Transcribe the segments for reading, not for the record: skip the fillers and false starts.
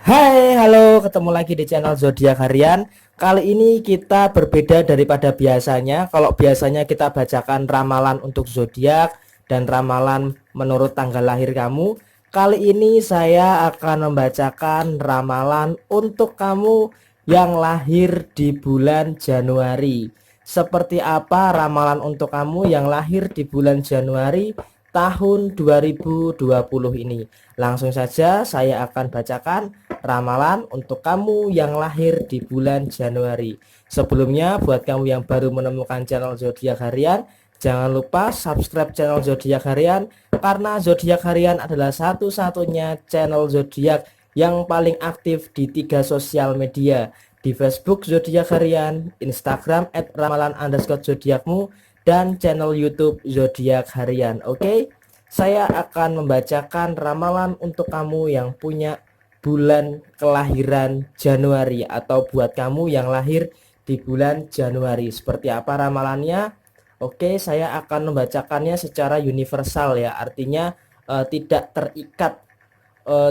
Hai, halo, ketemu lagi di channel Zodiak Harian. Kali ini kita berbeda daripada biasanya. Kalau biasanya kita bacakan ramalan untuk zodiak dan ramalan menurut tanggal lahir kamu, kali ini saya akan membacakan ramalan untuk kamu yang lahir di bulan Januari. Seperti apa ramalan untuk kamu yang lahir di bulan Januari tahun 2020 ini? Langsung saja saya akan bacakan ramalan untuk kamu yang lahir di bulan Januari. Sebelumnya, buat kamu yang baru menemukan channel Zodiak Harian, jangan lupa subscribe channel Zodiak Harian, karena Zodiak Harian adalah satu-satunya channel zodiak yang paling aktif di 3 sosial media, di Facebook Zodiak Harian, Instagram @ramalan_zodiakmu, dan channel YouTube Zodiak Harian. Oke, saya akan membacakan ramalan untuk kamu yang punya bulan kelahiran Januari, atau buat kamu yang lahir di bulan Januari. Seperti apa ramalannya? Oke, saya akan membacakannya secara universal ya. Artinya tidak terikat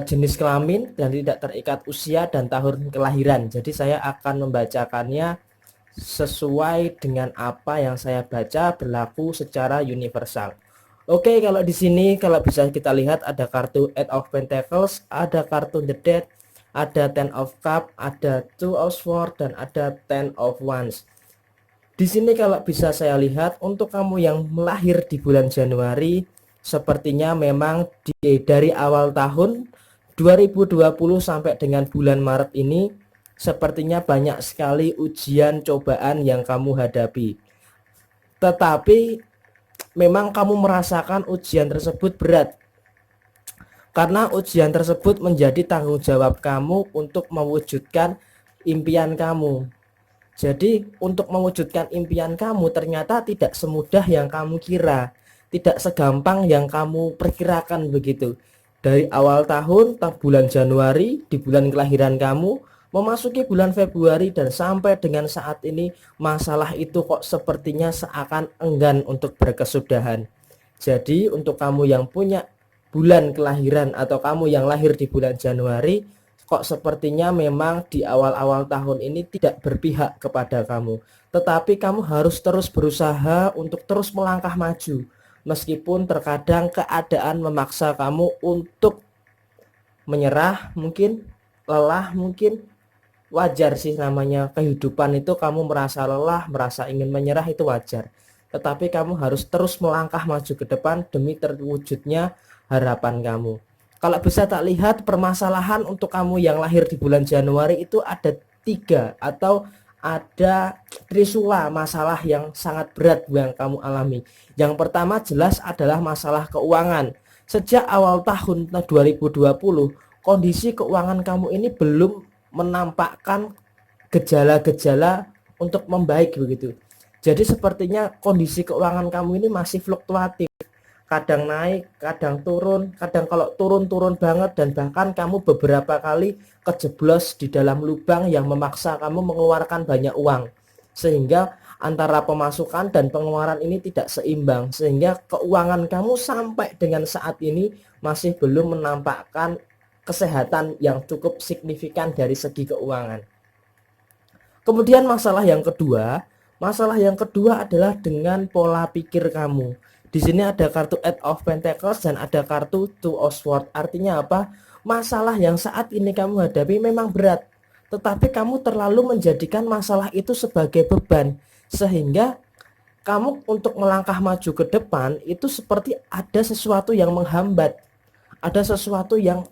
jenis kelamin dan tidak terikat usia dan tahun kelahiran. Jadi saya akan membacakannya sesuai dengan apa yang saya baca, berlaku secara universal. Oke, kalau di sini kalau bisa kita lihat ada kartu Eight of Pentacles, ada kartu The Death, ada Ten of Cup, ada Two of Swords, dan ada Ten of Wands. Di sini kalau bisa saya lihat untuk kamu yang melahir di bulan Januari, sepertinya memang dari awal tahun 2020 sampai dengan bulan Maret ini, sepertinya banyak sekali ujian cobaan yang kamu hadapi. Tetapi memang kamu merasakan ujian tersebut berat, karena ujian tersebut menjadi tanggung jawab kamu untuk mewujudkan impian kamu. Jadi untuk mewujudkan impian kamu ternyata tidak semudah yang kamu kira, tidak segampang yang kamu perkirakan begitu. Dari awal tahun, bulan Januari, di bulan kelahiran kamu, memasuki bulan Februari, dan sampai dengan saat ini masalah itu kok sepertinya seakan enggan untuk berkesudahan. Jadi untuk kamu yang punya bulan kelahiran atau kamu yang lahir di bulan Januari, kok sepertinya memang di awal-awal tahun ini tidak berpihak kepada kamu. Tetapi kamu harus terus berusaha untuk terus melangkah maju, meskipun terkadang keadaan memaksa kamu untuk menyerah, mungkin lelah, mungkin wajar sih, namanya kehidupan itu. Kamu merasa lelah, merasa ingin menyerah, itu wajar. Tetapi kamu harus terus melangkah maju ke depan demi terwujudnya harapan kamu. Kalau bisa tak lihat, permasalahan untuk kamu yang lahir di bulan Januari itu ada 3, atau ada trisula masalah yang sangat berat yang kamu alami. Yang pertama jelas adalah masalah keuangan. Sejak awal tahun 2020, kondisi keuangan kamu ini belum menampakkan gejala-gejala untuk membaik begitu. Jadi sepertinya kondisi keuangan kamu ini masih fluktuatif, kadang naik, kadang turun, kadang kalau turun banget, dan bahkan kamu beberapa kali kejeblos di dalam lubang yang memaksa kamu mengeluarkan banyak uang, sehingga antara pemasukan dan pengeluaran ini tidak seimbang, sehingga keuangan kamu sampai dengan saat ini masih belum menampakkan kesehatan yang cukup signifikan dari segi keuangan. Kemudian masalah yang kedua adalah dengan pola pikir kamu. Di sini ada kartu Eight of Pentacles dan ada kartu Two of Swords. Artinya apa? Masalah yang saat ini kamu hadapi memang berat, tetapi kamu terlalu menjadikan masalah itu sebagai beban, sehingga kamu untuk melangkah maju ke depan itu seperti ada sesuatu yang menghambat, ada sesuatu yang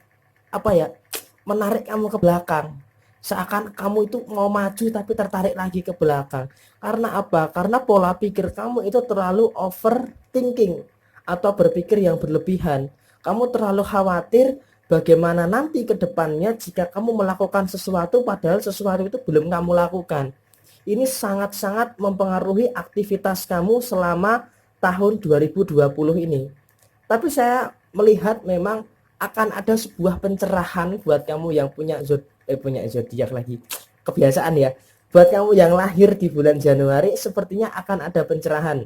menarik kamu ke belakang. Seakan kamu itu mau maju tapi tertarik lagi ke belakang. Karena apa? Karena pola pikir kamu itu terlalu overthinking, atau berpikir yang berlebihan. Kamu terlalu khawatir bagaimana nanti ke depannya jika kamu melakukan sesuatu padahal sesuatu itu belum kamu lakukan. Ini sangat-sangat mempengaruhi aktivitas kamu selama tahun 2020 ini. Tapi saya melihat memang akan ada sebuah pencerahan buat kamu yang punya zodiak lagi. Kebiasaan ya. Buat kamu yang lahir di bulan Januari, sepertinya akan ada pencerahan.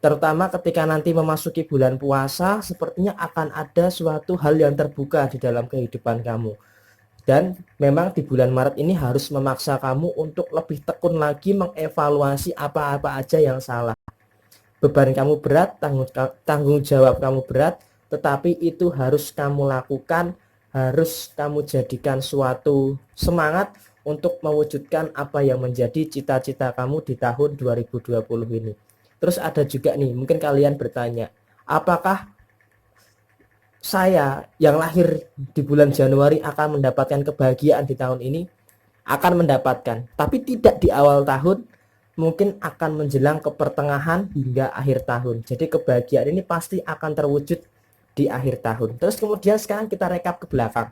Terutama ketika nanti memasuki bulan puasa, sepertinya akan ada suatu hal yang terbuka di dalam kehidupan kamu. Dan memang di bulan Maret ini harus memaksa kamu untuk lebih tekun lagi mengevaluasi apa-apa aja yang salah. Beban kamu berat, tanggung jawab kamu berat, tetapi itu harus kamu lakukan, harus kamu jadikan suatu semangat untuk mewujudkan apa yang menjadi cita-cita kamu di tahun 2020 ini. Terus ada juga nih, mungkin kalian bertanya, apakah saya yang lahir di bulan Januari akan mendapatkan kebahagiaan di tahun ini? Akan mendapatkan, tapi tidak di awal tahun, mungkin akan menjelang ke pertengahan hingga akhir tahun. Jadi kebahagiaan ini pasti akan terwujud di akhir tahun. Terus kemudian sekarang kita rekap ke belakang.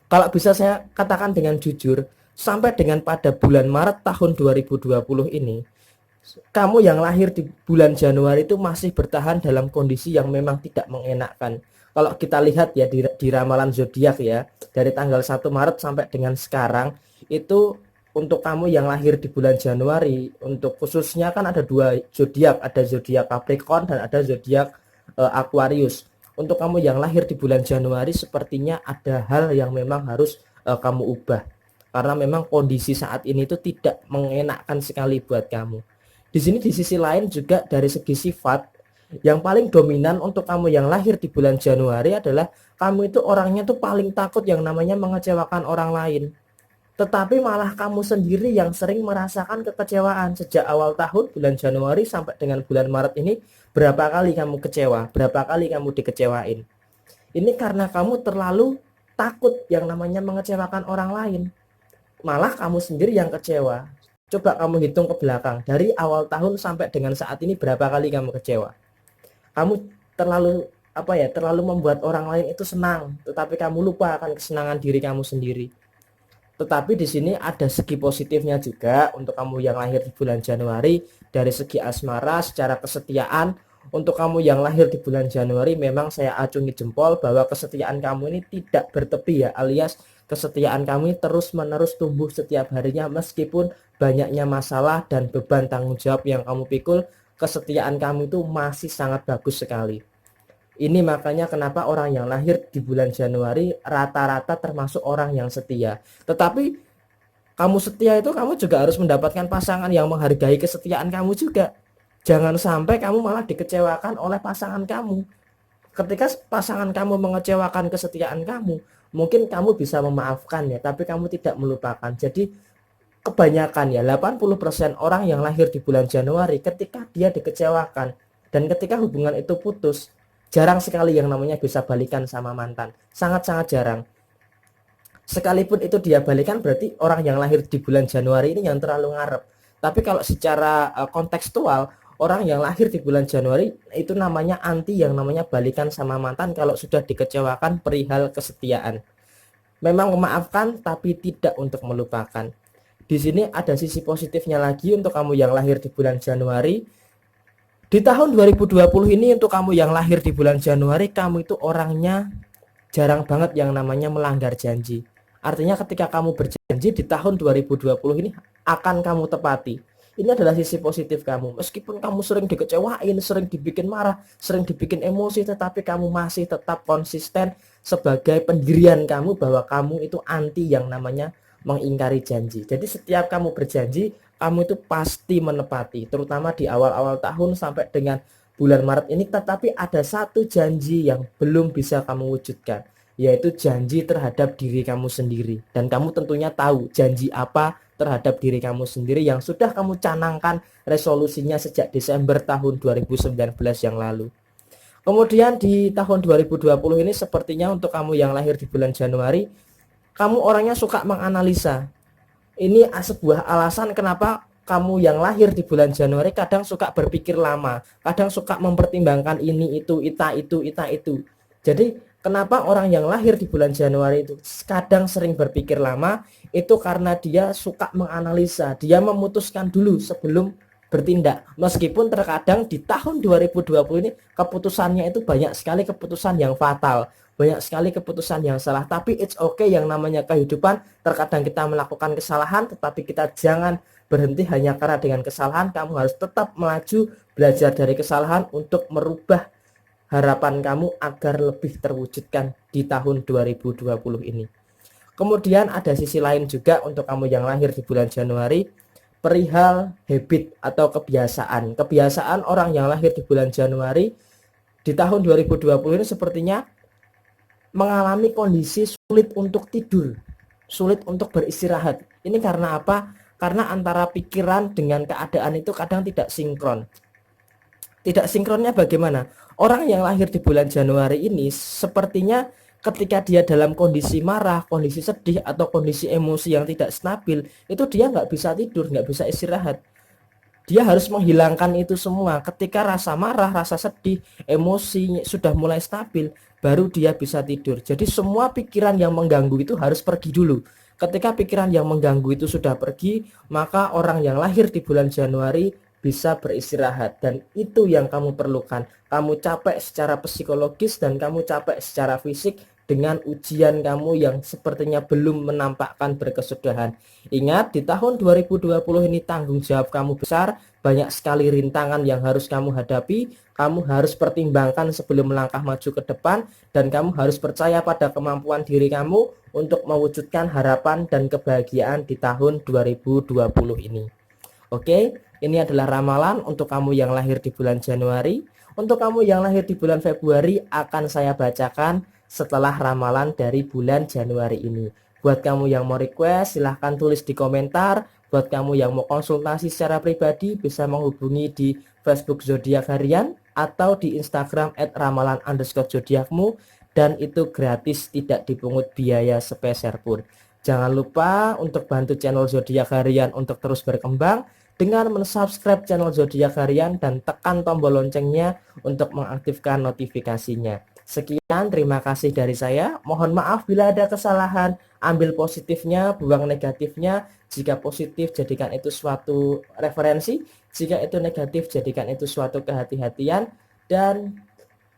Kalau bisa saya katakan dengan jujur, sampai dengan pada bulan Maret tahun 2020 ini, kamu yang lahir di bulan Januari itu masih bertahan dalam kondisi yang memang tidak mengenakkan. Kalau kita lihat ya di ramalan zodiak ya, dari tanggal 1 Maret sampai dengan sekarang itu untuk kamu yang lahir di bulan Januari, untuk khususnya kan ada dua zodiak, ada zodiak Capricorn dan ada zodiak Aquarius. Untuk kamu yang lahir di bulan Januari sepertinya ada hal yang memang harus kamu ubah, karena memang kondisi saat ini itu tidak mengenakkan sekali buat kamu. Di sini di sisi lain juga dari segi sifat yang paling dominan untuk kamu yang lahir di bulan Januari adalah kamu itu orangnya tuh paling takut yang namanya mengecewakan orang lain. Tetapi malah kamu sendiri yang sering merasakan kekecewaan sejak awal tahun bulan Januari sampai dengan bulan Maret ini. Berapa kali kamu kecewa? Berapa kali kamu dikecewain? Ini karena kamu terlalu takut yang namanya mengecewakan orang lain. Malah kamu sendiri yang kecewa. Coba kamu hitung ke belakang. Dari awal tahun sampai dengan saat ini berapa kali kamu kecewa? Kamu terlalu membuat orang lain itu senang, tetapi kamu lupa akan kesenangan diri kamu sendiri. Tetapi di sini ada segi positifnya juga untuk kamu yang lahir di bulan Januari. Dari segi asmara, secara kesetiaan, untuk kamu yang lahir di bulan Januari memang saya acungi jempol bahwa kesetiaan kamu ini tidak bertepi ya, alias kesetiaan kamu ini terus menerus tumbuh setiap harinya meskipun banyaknya masalah dan beban tanggung jawab yang kamu pikul. Kesetiaan kamu itu masih sangat bagus sekali. Ini makanya kenapa orang yang lahir di bulan Januari rata-rata termasuk orang yang setia. Tetapi kamu setia itu kamu juga harus mendapatkan pasangan yang menghargai kesetiaan kamu juga. Jangan sampai kamu malah dikecewakan oleh pasangan kamu. Ketika pasangan kamu mengecewakan kesetiaan kamu, mungkin kamu bisa memaafkan ya, tapi kamu tidak melupakan. Jadi kebanyakan ya 80% orang yang lahir di bulan Januari ketika dia dikecewakan dan ketika hubungan itu putus, jarang sekali yang namanya bisa balikan sama mantan. Sangat-sangat jarang. Sekalipun itu dia balikan berarti orang yang lahir di bulan Januari ini yang terlalu ngarep. Tapi kalau secara kontekstual, orang yang lahir di bulan Januari itu namanya anti yang namanya balikan sama mantan kalau sudah dikecewakan perihal kesetiaan. Memang memaafkan tapi tidak untuk melupakan. Di sini ada sisi positifnya lagi untuk kamu yang lahir di bulan Januari. Di tahun 2020 ini untuk kamu yang lahir di bulan Januari, kamu itu orangnya jarang banget yang namanya melanggar janji. Artinya ketika kamu berjanji di tahun 2020 ini akan kamu tepati. Ini adalah sisi positif kamu. Meskipun kamu sering dikecewain, sering dibikin marah, sering dibikin emosi, tetapi kamu masih tetap konsisten sebagai pendirian kamu bahwa kamu itu anti yang namanya mengingkari janji. Jadi setiap kamu berjanji, kamu itu pasti menepati, terutama di awal-awal tahun sampai dengan bulan Maret ini. Tetapi ada satu janji yang belum bisa kamu wujudkan, yaitu janji terhadap diri kamu sendiri. Dan kamu tentunya tahu janji apa terhadap diri kamu sendiri yang sudah kamu canangkan resolusinya sejak Desember tahun 2019 yang lalu. Kemudian di tahun 2020 ini sepertinya untuk kamu yang lahir di bulan Januari, kamu orangnya suka menganalisa. Ini sebuah alasan kenapa kamu yang lahir di bulan Januari kadang suka berpikir lama, kadang suka mempertimbangkan ini itu, itu. Jadi kenapa orang yang lahir di bulan Januari itu kadang sering berpikir lama, itu karena dia suka menganalisa, dia memutuskan dulu sebelum bertindak. Meskipun terkadang di tahun 2020 ini keputusannya itu banyak sekali keputusan yang fatal, banyak sekali keputusan yang salah. Tapi it's okay, yang namanya kehidupan, terkadang kita melakukan kesalahan, tetapi kita jangan berhenti hanya karena dengan kesalahan. Kamu harus tetap melaju, belajar dari kesalahan untuk merubah harapan kamu agar lebih terwujudkan di tahun 2020 ini. Kemudian ada sisi lain juga untuk kamu yang lahir di bulan Januari, perihal habit atau kebiasaan. Kebiasaan orang yang lahir di bulan Januari di tahun 2020 ini sepertinya mengalami kondisi sulit untuk tidur, sulit untuk beristirahat. Ini karena apa? Karena antara pikiran dengan keadaan itu kadang tidak sinkron. Tidak sinkronnya bagaimana? Orang yang lahir di bulan Januari ini sepertinya ketika dia dalam kondisi marah, kondisi sedih, atau kondisi emosi yang tidak stabil, itu dia nggak bisa tidur, nggak bisa istirahat. Dia harus menghilangkan itu semua. Ketika rasa marah, rasa sedih, emosi sudah mulai stabil, baru dia bisa tidur. Jadi semua pikiran yang mengganggu itu harus pergi dulu. Ketika pikiran yang mengganggu itu sudah pergi, maka orang yang lahir di bulan Januari bisa beristirahat, dan itu yang kamu perlukan. Kamu capek secara psikologis dan kamu capek secara fisik dengan ujian kamu yang sepertinya belum menampakkan berkesudahan. Ingat, di tahun 2020 ini tanggung jawab kamu besar, banyak sekali rintangan yang harus kamu hadapi. Kamu harus pertimbangkan sebelum melangkah maju ke depan, dan kamu harus percaya pada kemampuan diri kamu untuk mewujudkan harapan dan kebahagiaan di tahun 2020 ini. Oke, ini adalah ramalan untuk kamu yang lahir di bulan Januari. Untuk kamu yang lahir di bulan Februari akan saya bacakan setelah ramalan dari bulan Januari ini. Buat kamu yang mau request, silahkan tulis di komentar. Buat kamu yang mau konsultasi secara pribadi, bisa menghubungi di Facebook Zodiak Harian atau di Instagram @ramalan_zodiakmu, dan itu gratis, tidak dipungut biaya sepeser pun. Jangan lupa untuk bantu channel Zodiak Harian untuk terus berkembang dengan mensubscribe channel Zodiak Harian dan tekan tombol loncengnya untuk mengaktifkan notifikasinya. Sekian, terima kasih dari saya. Mohon maaf bila ada kesalahan. Ambil positifnya, buang negatifnya. Jika positif, jadikan itu suatu referensi. Jika itu negatif, jadikan itu suatu kehati-hatian. Dan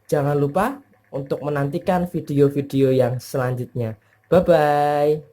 jangan lupa untuk menantikan video-video yang selanjutnya. Bye-bye.